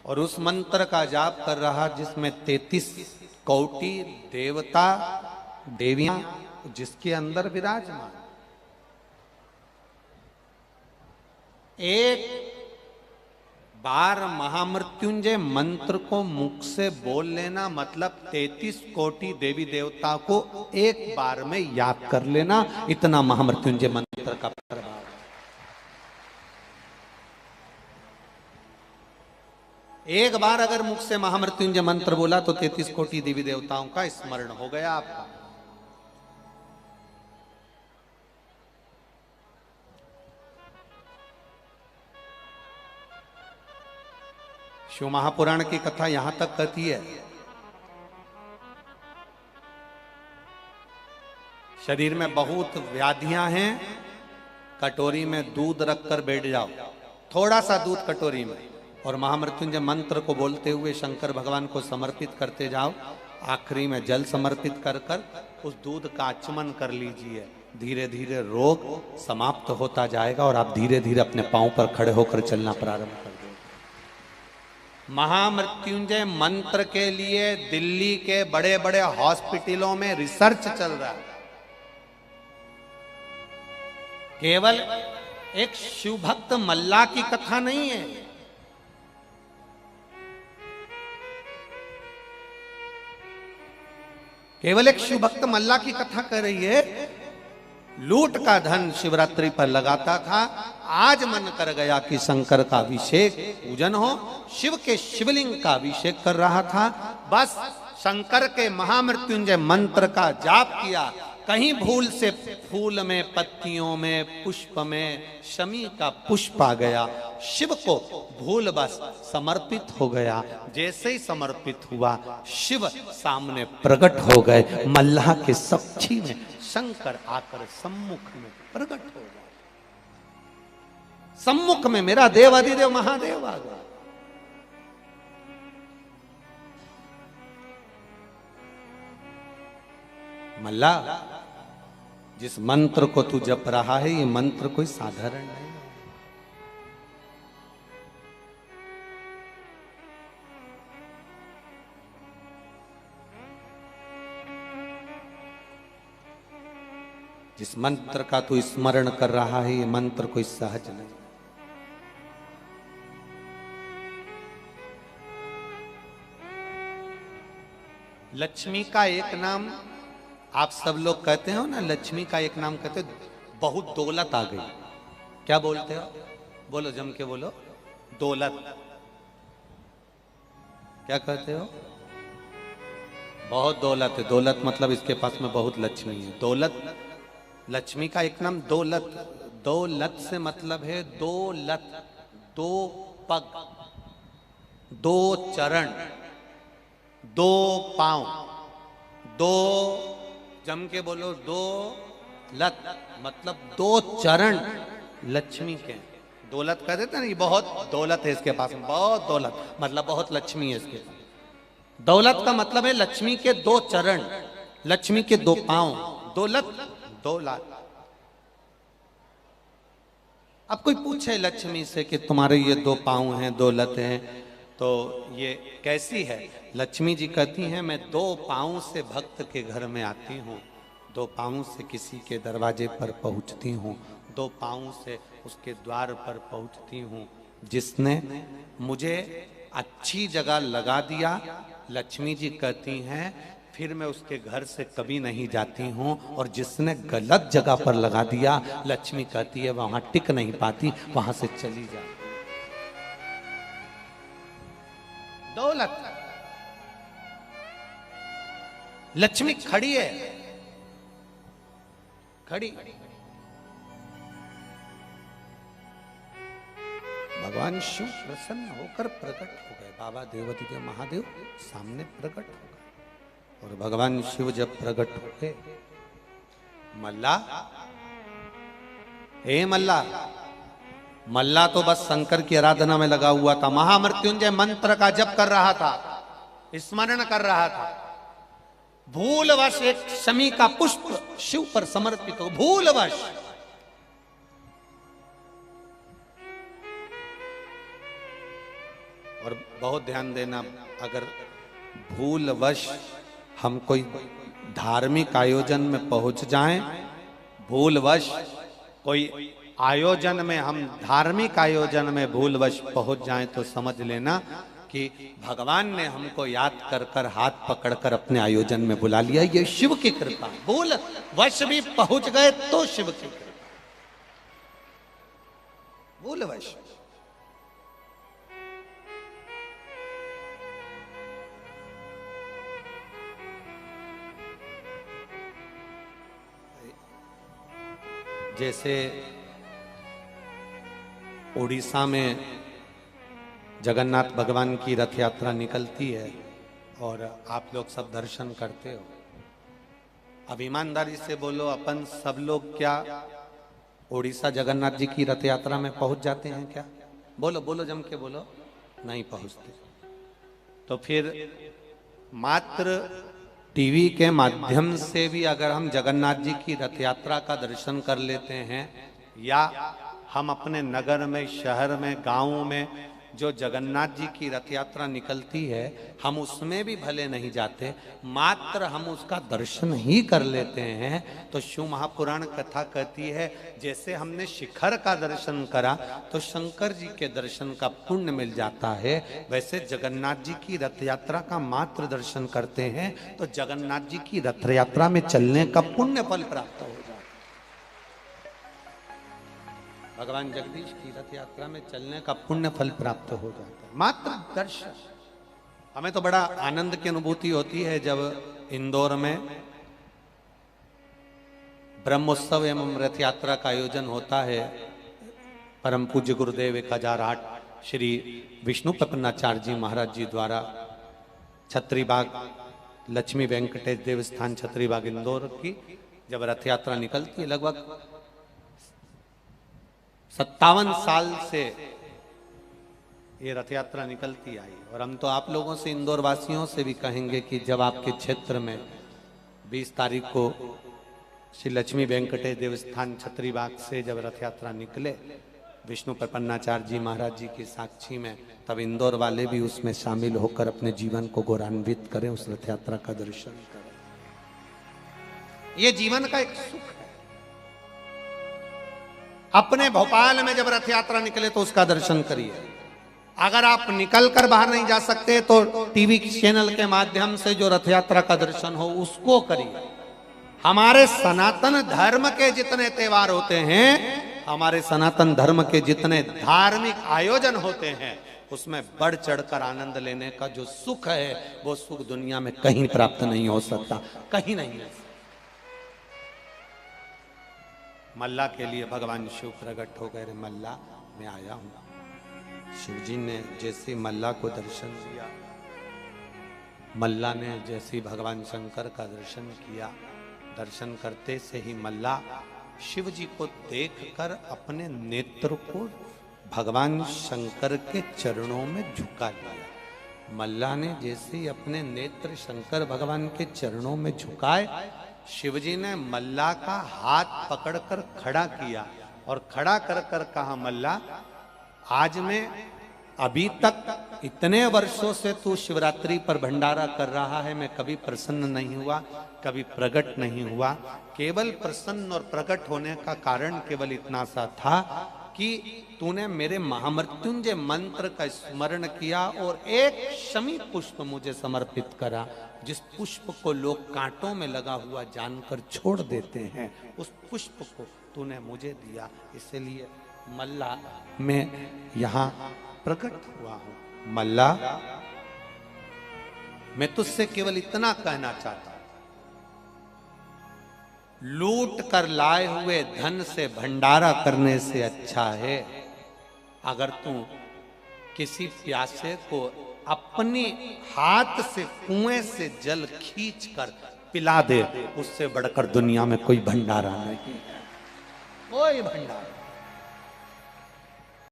और उस मंत्र का जाप कर रहा जिसमें 33 कोटि देवता देवियां जिसके अंदर विराजमान। एक बार महामृत्युंजय मंत्र को मुख से बोल लेना मतलब 33 कोटि देवी देवता को एक बार में याद कर लेना, इतना महामृत्युंजय मंत्र का प्रभाव। एक बार अगर मुख से महामृत्युंजय मंत्र बोला तो 33 कोटि देवी देवताओं का स्मरण हो गया आपका। शिव महापुराण की कथा यहां तक कहती है, शरीर में बहुत व्याधियां हैं, कटोरी में दूध रखकर बैठ जाओ, थोड़ा सा दूध कटोरी में, और महामृत्युंजय मंत्र को बोलते हुए शंकर भगवान को समर्पित करते जाओ। आखिरी में जल समर्पित कर कर उस दूध का आचमन कर लीजिए। धीरे धीरे रोग समाप्त होता जाएगा और आप धीरे धीरे अपने पांव पर खड़े होकर चलना प्रारंभ कर देंगे। महामृत्युंजय मंत्र के लिए दिल्ली के बड़े बड़े हॉस्पिटलों में रिसर्च चल रहा है। केवल एक शिव भक्त मल्ला की कथा नहीं है, केवल एक शिव भक्त मल्ला की कथा कर रही है। लूट का धन शिवरात्रि पर लगाता था, आज मन कर गया कि शंकर का अभिषेक पूजन हो, शिव के शिवलिंग का अभिषेक कर रहा था। बस शंकर के महामृत्युंजय मंत्र का जाप किया, कहीं भूल से फूल में, पत्तियों में, पुष्प में शमी का पुष्प आ गया, शिव को भूल बस समर्पित हो गया। जैसे ही समर्पित हुआ शिव सामने प्रकट हो गए, मल्लाह के साक्षी में शंकर आकर सम्मुख में प्रकट हो गए। सम्मुख में मेरा देवाधिदेव महादेव आ गया। मल्ला, जिस मंत्र को तू जप रहा है ये मंत्र कोई साधारण नहीं है। जिस मंत्र का तू स्मरण कर रहा है ये मंत्र कोई सहज नहीं। लक्ष्मी का एक नाम आप सब लोग कहते हो ना, लक्ष्मी का एक नाम कहते हो, बहुत दौलत आ गई। क्या बोलते हो? बोलो, जम के बोलो, दौलत। क्या कहते हो? बहुत दौलत है। दौलत मतलब इसके पास में बहुत लक्ष्मी है। दौलत, लक्ष्मी का एक नाम दौलत। दौलत से मतलब है दो लत, दो पग, दो चरण, दो पांव, दो, जम के बोलो, दो लत मतलब दो चरण लक्ष्मी के। दौलत कह देते ना, ये बहुत दौलत है इसके पास में, बहुत दौलत मतलब बहुत लक्ष्मी है इसके पास। दौलत का मतलब है लक्ष्मी के दो चरण, लक्ष्मी के दो पांव, दौलत, दौलत। अब कोई पूछे लक्ष्मी से कि तुम्हारे ये दो पांव हैं, दौलत हैं, तो ये कैसी है? लक्ष्मी जी कहती हैं, मैं दो पांव से भक्त के घर में आती हूँ, दो पांव से किसी के दरवाजे पर पहुँचती हूँ, दो पांव से उसके द्वार पर पहुँचती हूँ। जिसने मुझे अच्छी जगह लगा दिया, लक्ष्मी जी कहती हैं, फिर मैं उसके घर से कभी नहीं जाती हूँ, और जिसने गलत जगह पर लगा दिया, लक्ष्मी कहती है वहां टिक नहीं पाती, वहां से चली जाती। दौलत, लक्ष्मी खड़ी है, खड़ी। भगवान शिव प्रसन्न होकर प्रकट हो गए। बाबा देवाधिदेव महादेव सामने प्रकट हो गए, और भगवान शिव जब प्रकट हो गए, मल्ला, हे मल्ला, मल्ला तो बस शंकर की आराधना में लगा हुआ था, महामृत्युंजय मंत्र का जप कर रहा था, स्मरण कर रहा था। भूलवश एक शमी का पुष्प शिव पर समर्पित हो, भूलवश। और बहुत ध्यान देना, अगर भूलवश हम कोई धार्मिक आयोजन में पहुंच जाएं, भूलवश कोई आयोजन में, हम धार्मिक आयोजन में भूलवश पहुंच जाएं तो समझ लेना कि भगवान ने हमको याद कर कर हाथ पकड़कर अपने आयोजन में बुला लिया। ये शिव की कृपा। भूलवश भी पहुंच गए तो शिव की कृपा। भूलवश जैसे उड़ीसा में जगन्नाथ भगवान की रथ यात्रा निकलती है और आप लोग सब दर्शन करते हो। अब ईमानदारी से बोलो, अपन सब लोग क्या उड़ीसा जगन्नाथ जी की रथ यात्रा में पहुंच जाते हैं क्या? बोलो बोलो, जम के बोलो। नहीं पहुंचते। तो फिर मात्र टीवी के माध्यम से भी अगर हम जगन्नाथ जी की रथ यात्रा का दर्शन कर लेते हैं, या हम अपने नगर में, शहर में, गांव में जो जगन्नाथ जी की रथ यात्रा निकलती है, हम उसमें भी भले नहीं जाते, मात्र हम उसका दर्शन ही कर लेते हैं, तो शिव महापुराण कथा कहती है जैसे हमने शिखर का दर्शन करा तो शंकर जी के दर्शन का पुण्य मिल जाता है, वैसे जगन्नाथ जी की रथ यात्रा का मात्र दर्शन करते हैं तो जगन्नाथ जी की रथ यात्रा में चलने का पुण्य फल प्राप्त हो जाता है। भगवान जगदीश की रथ यात्रा में चलने का पुण्य फल प्राप्त हो जाता है, मात्र दर्शन। हमें तो बड़ा आनंद की अनुभूति होती है जब इंदौर में ब्रह्मोत्सव एवं रथ यात्रा का आयोजन होता है। परम पूज्य गुरुदेव 1008 श्री विष्णु प्रपन्नाचार्य जी महाराज जी द्वारा छत्री बाग लक्ष्मी वेंकटेश देवस्थान छत्री बाग इंदौर की जब रथ यात्रा निकलती है, लगभग 57 साल से ये रथ यात्रा निकलती आई। और हम तो आप लोगों से, इंदौर वासियों से भी कहेंगे कि जब आपके क्षेत्र में 20 तारीख को श्री लक्ष्मी वेंकटेश देवस्थान छत्री बाग से जब रथ यात्रा निकले विष्णु प्रपन्नाचार्य जी महाराज जी की साक्षी में, तब इंदौर वाले भी उसमें शामिल होकर अपने जीवन को गौरवान्वित करें, उस रथ यात्रा का दर्शन करें। ये जीवन का एक सुख है। अपने भोपाल में जब रथ यात्रा निकले तो उसका दर्शन करिए। अगर आप निकल कर बाहर नहीं जा सकते तो टीवी चैनल के माध्यम से जो रथ यात्रा का दर्शन हो उसको करिए। हमारे सनातन धर्म के जितने त्योहार होते हैं, हमारे सनातन धर्म के जितने धार्मिक आयोजन होते हैं, उसमें बढ़ चढ़कर आनंद लेने का जो सुख है, वो सुख दुनिया में कहीं प्राप्त नहीं हो सकता, कहीं नहीं है। मल्ला के लिए भगवान शिव प्रकट हो गए। रे मल्ला, मैं आया हूं। शिव जी ने जैसे मल्ला को दर्शन दिया, मल्ला ने जैसे भगवान शंकर का दर्शन किया, दर्शन करते से ही मल्ला शिव जी को देखकर अपने नेत्र को भगवान शंकर के चरणों में झुका लिया। मल्ला ने जैसे ही अपने नेत्र शंकर भगवान के चरणों में झुकाए, शिवजी ने मल्ला का हाथ पकड़कर खड़ा किया और खड़ा कर कर कहा, मल्ला, आज मैं अभी तक इतने वर्षों से तू शिवरात्रि पर भंडारा कर रहा है, मैं कभी प्रसन्न नहीं हुआ, कभी प्रकट नहीं हुआ। केवल प्रसन्न और प्रकट होने का कारण केवल इतना सा था कि तूने मेरे महामृत्युंजय मंत्र का स्मरण किया और एक शमी पुष्प मुझे समर्पित करा, जिस पुष्प को लोग कांटों में लगा हुआ जानकर छोड़ देते हैं, उस पुष्प को तूने मुझे दिया, इसलिए मल्ला मैं यहाँ प्रकट हुआ हूं। मल्ला, मैं तुझसे केवल इतना कहना चाहता हूं, लूट कर लाए हुए धन से भंडारा करने से अच्छा है अगर तू किसी प्यासे को अपने हाथ से कुएं से जल खींच कर पिला दे, उससे बढ़कर दुनिया में कोई भंडारा नहीं, कोई भंडारा।